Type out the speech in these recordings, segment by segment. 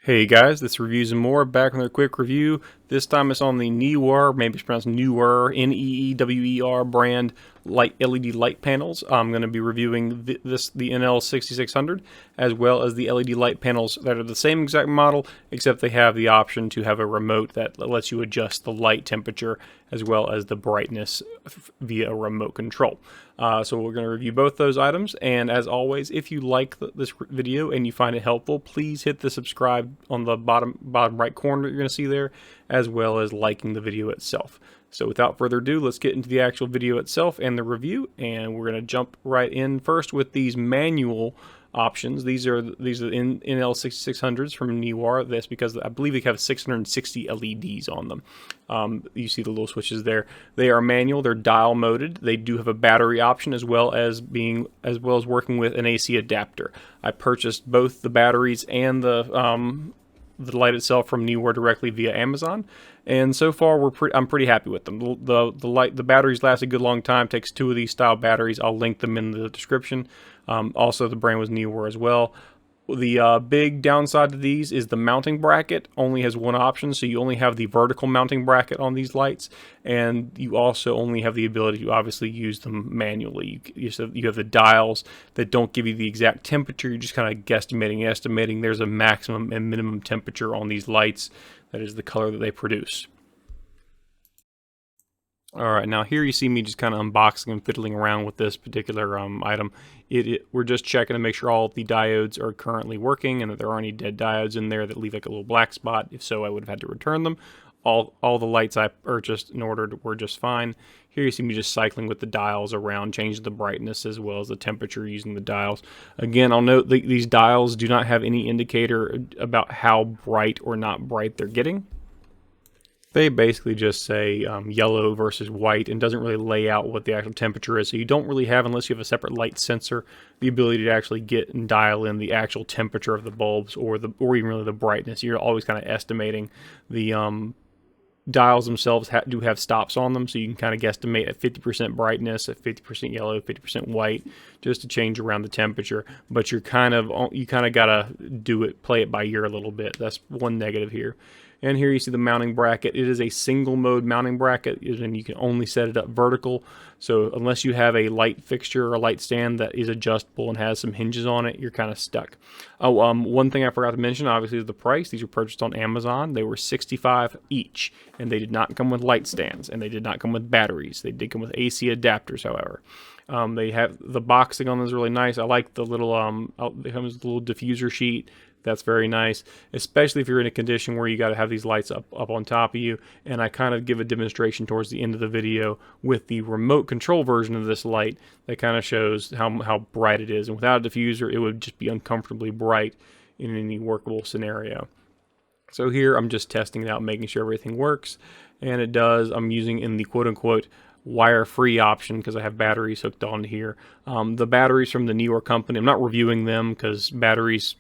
Hey guys, this Reviews and More, back with a quick review. This time it's on the Neewer, maybe it's pronounced Newer, Neewer brand light LED light panels. I'm going to be reviewing the NL6600 as well as the LED light panels that are the same exact model, except they have the option to have a remote that lets you adjust the light temperature as well as the brightness via a remote control. So we're going to review both those items, and as always, if you like this video and you find it helpful, please hit the subscribe on the bottom right corner you're going to see there, as well as liking the video itself. So without further ado, let's get into the actual video itself and the review, and we're going to jump right in first with these manual options. These are NL6600s from Neewer. That's because I believe they have 660 LEDs on them. You see the little switches there. They are manual. They're dial moded. They do have a battery option as well as working with an AC adapter. I purchased both the batteries and the light itself from Neewer directly via Amazon, and so far I'm pretty happy with them. The batteries last a good long time. Takes two of these style batteries. I'll link them in the description. Also, the brand was Neewer as well. The big downside to these is the mounting bracket only has one option, so you only have the vertical mounting bracket on these lights, and you also only have the ability to obviously use them manually. You have the dials that don't give you the exact temperature. You're just kind of estimating. There's a maximum and minimum temperature on these lights. That is the color that they produce. Alright, now here you see me just kind of unboxing and fiddling around with this particular item. We're just checking to make sure all the diodes are currently working and that there aren't any dead diodes in there that leave like a little black spot. If so, I would have had to return them. All the lights I purchased and ordered were just fine. Here you see me just cycling with the dials around, changing the brightness as well as the temperature using the dials. Again, I'll note that these dials do not have any indicator about how bright or not bright they're getting. They basically just say yellow versus white and doesn't really lay out what the actual temperature is. So you don't really have, unless you have a separate light sensor, the ability to actually get and dial in the actual temperature of the bulbs or even really the brightness. You're always kind of estimating. The dials themselves do have stops on them, so you can kind of guesstimate at 50% brightness, at 50% yellow, 50% white, just to change around the temperature. But you kind of gotta play it by ear a little bit. That's one negative here. And here you see the mounting bracket. It is a single mode mounting bracket, and you can only set it up vertical. So unless you have a light fixture or a light stand that is adjustable and has some hinges on it, you're kind of stuck. One thing I forgot to mention, obviously, is the price. These were purchased on Amazon. They were $65 each, and they did not come with light stands, and they did not come with batteries. They did come with AC adapters, however. They have the boxing on this is really nice. I like the little it comes with a little diffuser sheet. That's very nice, especially if you're in a condition where you got to have these lights up on top of you. And I kind of give a demonstration towards the end of the video with the remote control version of this light that kind of shows how bright it is. And without a diffuser, it would just be uncomfortably bright in any workable scenario. So here I'm just testing it out, making sure everything works, and it does. I'm using in the quote-unquote wire-free option because I have batteries hooked onto here. The batteries from the Neewer company, I'm not reviewing them because batteries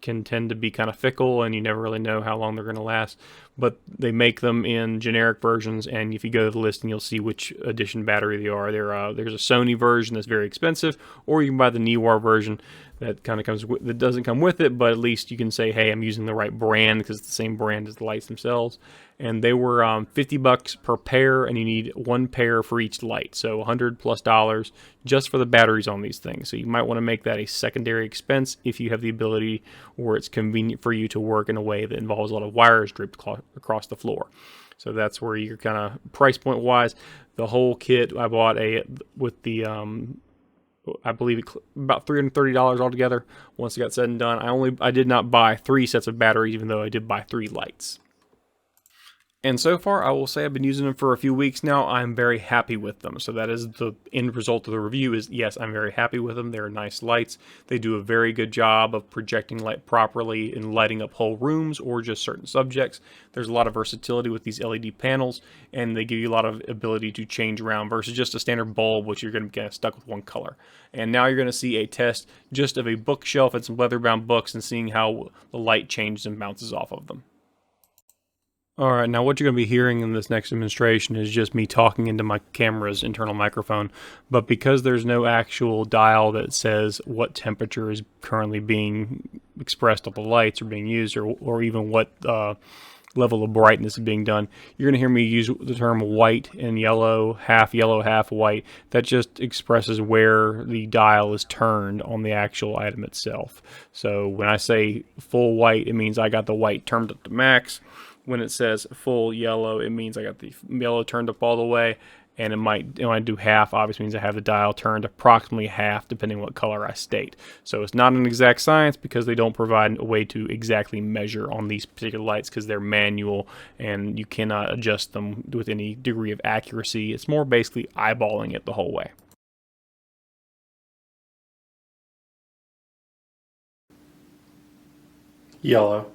can tend to be kind of fickle and you never really know how long they're going to last, but they make them in generic versions, and if you go to the listing you'll see which edition battery they are. There's a Sony version that's very expensive, or you can buy the Neewer version that kind of that doesn't come with it, but at least you can say, hey, I'm using the right brand because it's the same brand as the lights themselves. And they were $50 per pair, and you need one pair for each light, so $100+ just for the batteries on these things. So you might want to make that a secondary expense if you have the ability, or it's convenient for you to work in a way that involves a lot of wires draped across the floor. So that's where you're kind of price point wise. The whole kit I bought with the I believe about $330 altogether. Once it got said and done, I did not buy 3 sets of batteries, even though I did buy 3 lights. And so far, I will say I've been using them for a few weeks now. I'm very happy with them. So that is the end result of the review is, yes, I'm very happy with them. They're nice lights. They do a very good job of projecting light properly and lighting up whole rooms or just certain subjects. There's a lot of versatility with these LED panels, and they give you a lot of ability to change around versus just a standard bulb, which you're going to be kind of stuck with one color. And now you're going to see a test just of a bookshelf and some leather-bound books and seeing how the light changes and bounces off of them. All right, now what you're going to be hearing in this next demonstration is just me talking into my camera's internal microphone, but because there's no actual dial that says what temperature is currently being expressed on the lights or being used, or even what level of brightness is being done, you're going to hear me use the term white and yellow, half white. That just expresses where the dial is turned on the actual item itself. So when I say full white, it means I got the white turned up to max. When it says full yellow, it means I got the yellow turned up all the way. And when I do half, obviously means I have the dial turned approximately half, depending on what color I state. So it's not an exact science because they don't provide a way to exactly measure on these particular lights because they're manual and you cannot adjust them with any degree of accuracy. It's more basically eyeballing it the whole way. Yellow.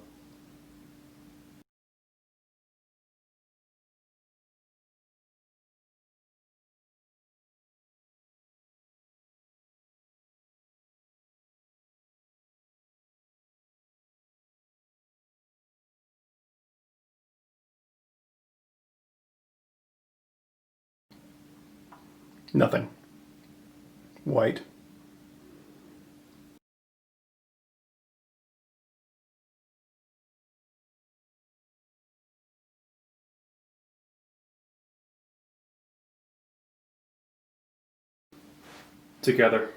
Nothing. White. Together.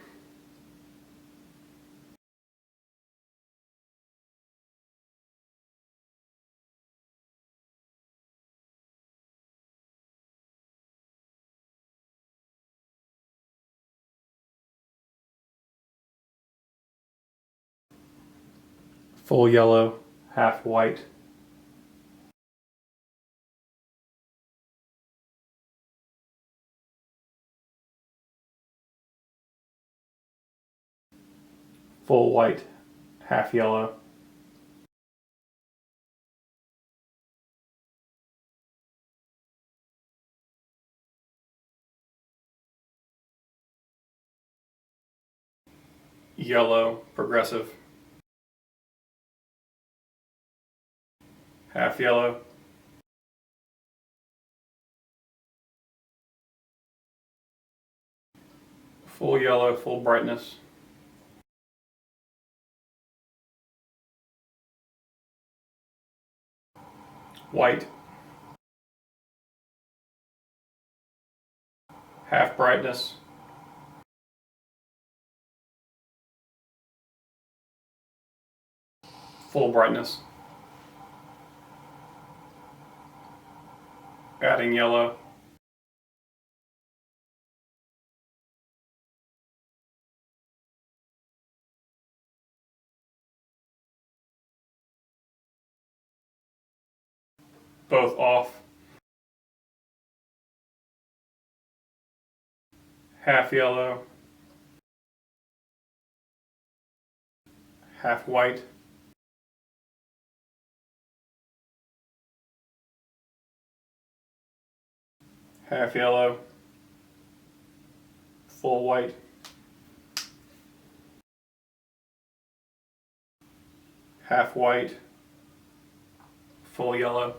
Full yellow, half white. Full white, half yellow. Yellow, progressive. Half yellow. Full yellow, full brightness. White. Half brightness. Full brightness. Adding yellow. Both off. Half yellow. Half white. Half yellow. Full white. Half white. Full yellow.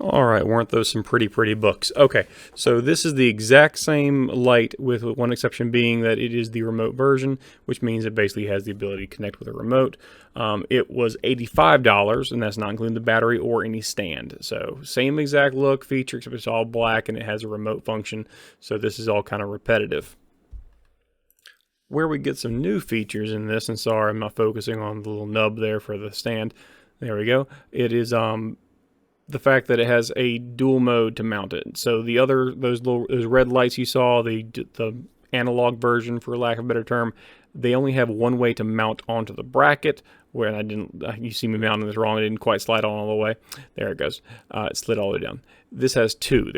All right, weren't those some pretty books? Okay, so this is the exact same light with one exception being that it is the remote version, which means it basically has the ability to connect with a remote. It was $85, and that's not including the battery or any stand. So same exact look, feature, except it's all black and it has a remote function. So this is all kind of repetitive. Where we get some new features in this, and sorry I'm not focusing on the little nub there for the stand. There we go. It is the fact that it has a dual mode to mount it. So the other those red lights you saw, the analog version for lack of a better term, they only have one way to mount onto the bracket. Where I didn't, you see me mounting this wrong. It didn't quite slide on all the way. There it goes. It slid all the way down. This has two.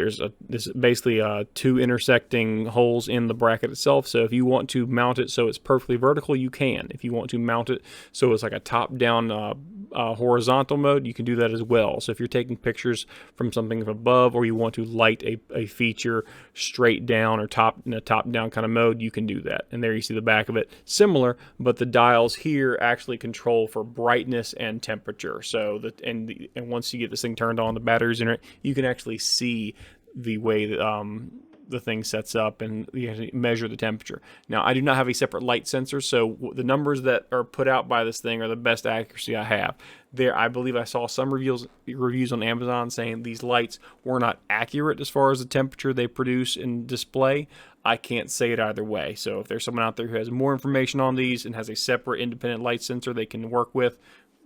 This basically two intersecting holes in the bracket itself. So if you want to mount it so it's perfectly vertical, you can. If you want to mount it so it's like a top-down horizontal mode, you can do that as well. So if you're taking pictures from something above, or you want to light a feature straight down or in a top down kind of mode, you can do that. And there you see the back of it. Similar, but the dials here actually control for brightness and temperature. So and once you get this thing turned on, the batteries in it, you can actually see the way that the thing sets up, and you can measure the temperature. Now, I do not have a separate light sensor, so the numbers that are put out by this thing are the best accuracy I have. I believe I saw some reviews on Amazon saying these lights were not accurate as far as the temperature they produce and display. I can't say it either way. So if there's someone out there who has more information on these and has a separate independent light sensor they can work with,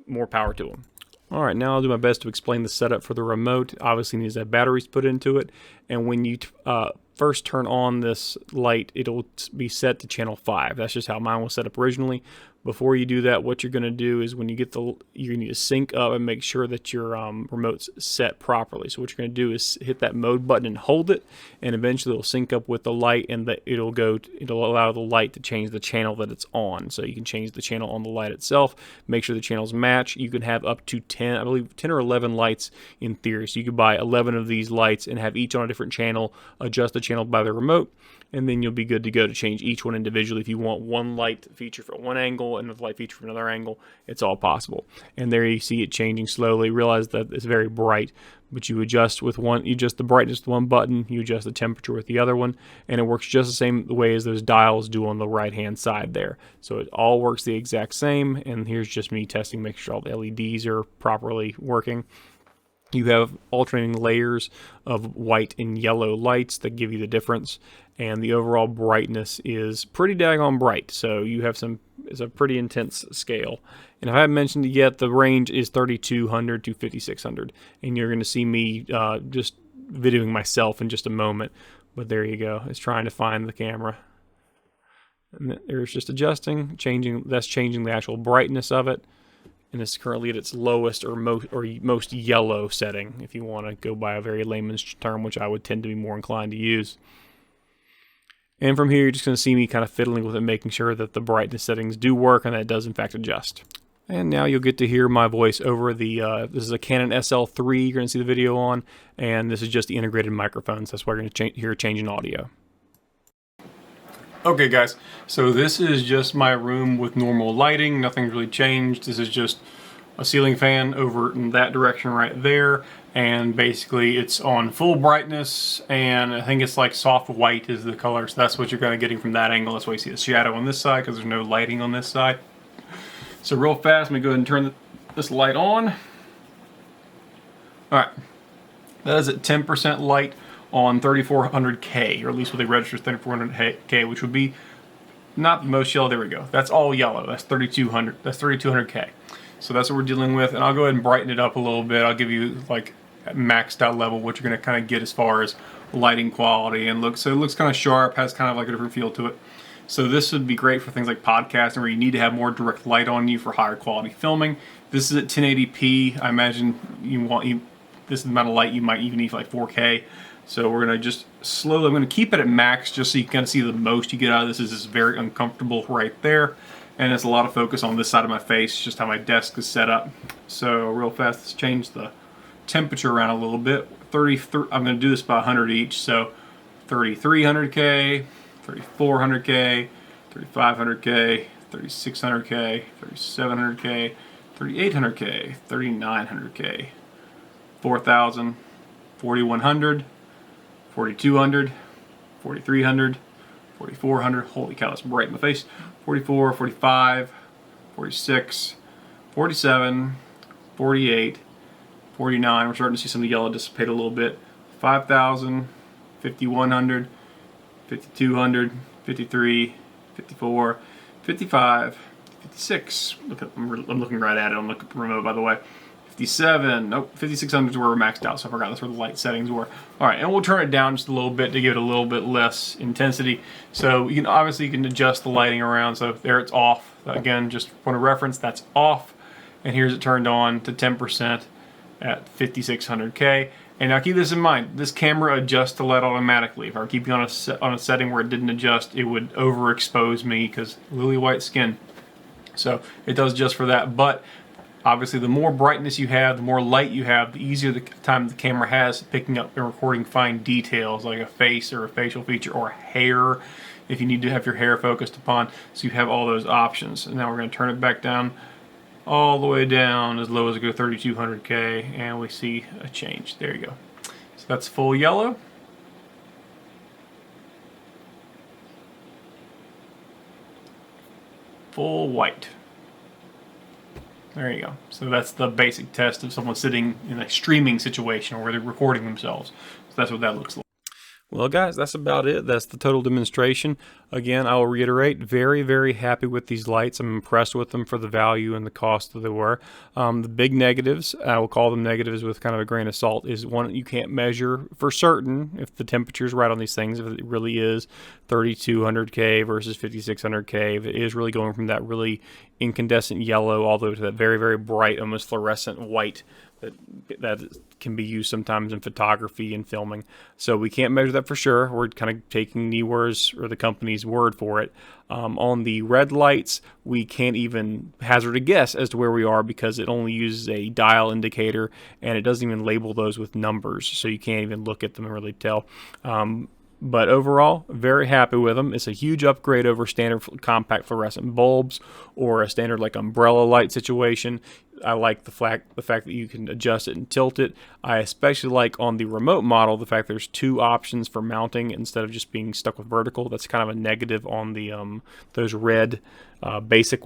more power to them. Alright, now I'll do my best to explain the setup for the remote. Obviously, it needs to have batteries put into it, and when you first turn on this light, it'll be set to channel 5. That's just how mine was set up originally. Before you do that, what you're going to do is when you get you need to sync up and make sure that your remote's set properly. So what you're going to do is hit that mode button and hold it, and eventually it'll sync up with the light, and it'll allow the light to change the channel that it's on. So you can change the channel on the light itself, make sure the channels match. You can have up to 10, I believe 10 or 11 lights in theory. So you could buy 11 of these lights and have each on a different channel, adjust the channel by the remote, and then you'll be good to go to change each one individually. If you want one light feature for one angle and another light feature for another angle, it's all possible. And there you see it changing slowly. Realize that it's very bright, but you adjust with one, you adjust the brightness with one button, you adjust the temperature with the other one, and it works just the same way as those dials do on the right hand side there. So it all works the exact same, and here's just me testing, make sure all the LEDs are properly working. You have alternating layers of white and yellow lights that give you the difference, and the overall brightness is pretty daggone bright. So you have it's a pretty intense scale. And if I haven't mentioned it yet, the range is 3200 to 5600, and you're going to see me just videoing myself in just a moment. But there you go. It's trying to find the camera. And there's just adjusting, that's changing the actual brightness of it. And it's currently at its lowest or most yellow setting, if you want to go by a very layman's term, which I would tend to be more inclined to use. And from here, you're just going to see me kind of fiddling with it, making sure that the brightness settings do work and that it does in fact adjust. And now you'll get to hear my voice over this is a Canon SL3 you're going to see the video on, and this is just the integrated microphones. That's why you're going to hear a change in audio. Okay guys, so this is just my room with normal lighting. Nothing's really changed. This is just a ceiling fan over in that direction right there, and basically it's on full brightness, and I think it's like soft white is the color, so that's what you're kind of getting from that angle. That's why you see the shadow on this side, because there's no lighting on this side. So real fast, let me go ahead and turn this light on. Alright, that is at 10% light on 3400K, or at least what they register 3400K, which would be not the most yellow. There we go. That's all yellow. That's 3200. That's 3200K. So that's what we're dealing with, and I'll go ahead and brighten it up a little bit. I'll give you like at maxed out level what you're going to kind of get as far as lighting quality and look. So it looks kind of sharp, has kind of like a different feel to it. So this would be great for things like podcasting, where you need to have more direct light on you for higher quality filming. This is at 1080p. I imagine this is the amount of light you might even need for like 4K. So we're going to just slowly, I'm going to keep it at max just so you can see the most you get out of this. This is very uncomfortable right there. And it's a lot of focus on this side of my face, just how my desk is set up. So real fast, let's change the temperature around a little bit. I'm going to do this by 100 each. So 3300K, 3400K, 3500K, 3600K, 3700K, 3800K, 3900K, 4000, 4100, 4200, 4300, 4400, holy cow, that's bright in my face, 44, 45, 46, 47, 48, 49, we're starting to see some of the yellow dissipate a little bit, 5000, 5100, 5200, 53, 54, 55, 56, I'm looking right at it, I'm looking at the remote by the way, 57, nope, 5600 is where we're maxed out, so I forgot that's where the light settings were. Alright, and we'll turn it down just a little bit to give it a little bit less intensity. So you can adjust the lighting around, so there it's off. Again, just for point of reference, that's off. And here's it turned on to 10% at 5600K. And now keep this in mind, this camera adjusts the light automatically. If I were keeping on a setting where it didn't adjust, it would overexpose me because lily white skin. So it does just for that, but Obviously, the more brightness you have, the more light you have, the easier the time the camera has picking up and recording fine details like a face or a facial feature or hair if you need to have your hair focused upon. So you have all those options. And now we're going to turn it back down all the way down as low as it goes 3200K, and we see a change. There you go. So that's full yellow. Full white. There you go. So that's the basic test of someone sitting in a streaming situation where they're recording themselves. So that's what that looks like. Well, guys, that's about it. That's the total demonstration. Again, I will reiterate, very, very happy with these lights. I'm impressed with them for the value and the cost that they were. The big negatives, I will call them negatives with kind of a grain of salt, is one, you can't measure for certain if the temperature is right on these things, if it really is 3200K versus 5600K, if it is really going from that really incandescent yellow all the way to that very, very bright, almost fluorescent white that can be used sometimes in photography and filming. So we can't measure that for sure. We're kind of taking Neewer's or the company's word for it. On the red lights, we can't even hazard a guess as to where we are because it only uses a dial indicator and it doesn't even label those with numbers, so you can't even look at them and really tell. But overall, very happy with them. It's a huge upgrade over standard compact fluorescent bulbs or a standard like umbrella light situation. I like the fact that you can adjust it and tilt it. I especially like on the remote model the fact there's two options for mounting instead of just being stuck with vertical. That's kind of a negative on the those red basic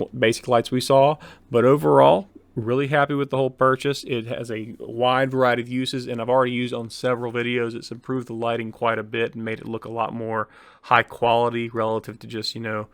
lights we saw. But overall, really happy with the whole purchase. It has a wide variety of uses, and I've already used on several videos. It's improved the lighting quite a bit and made it look a lot more high quality relative to just, you know,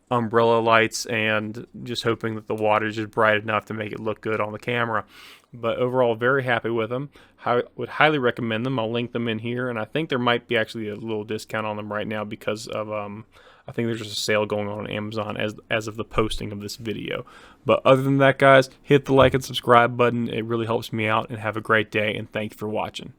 umbrella lights and just hoping that the wattage is bright enough to make it look good on the camera. But overall, very happy with them. I would highly recommend them. I'll link them in here, and I think there might be actually a little discount on them right now because of I think there's just a sale going on Amazon as of the posting of this video. But other than that, guys, hit the like and subscribe button. It really helps me out, and have a great day, and thank you for watching.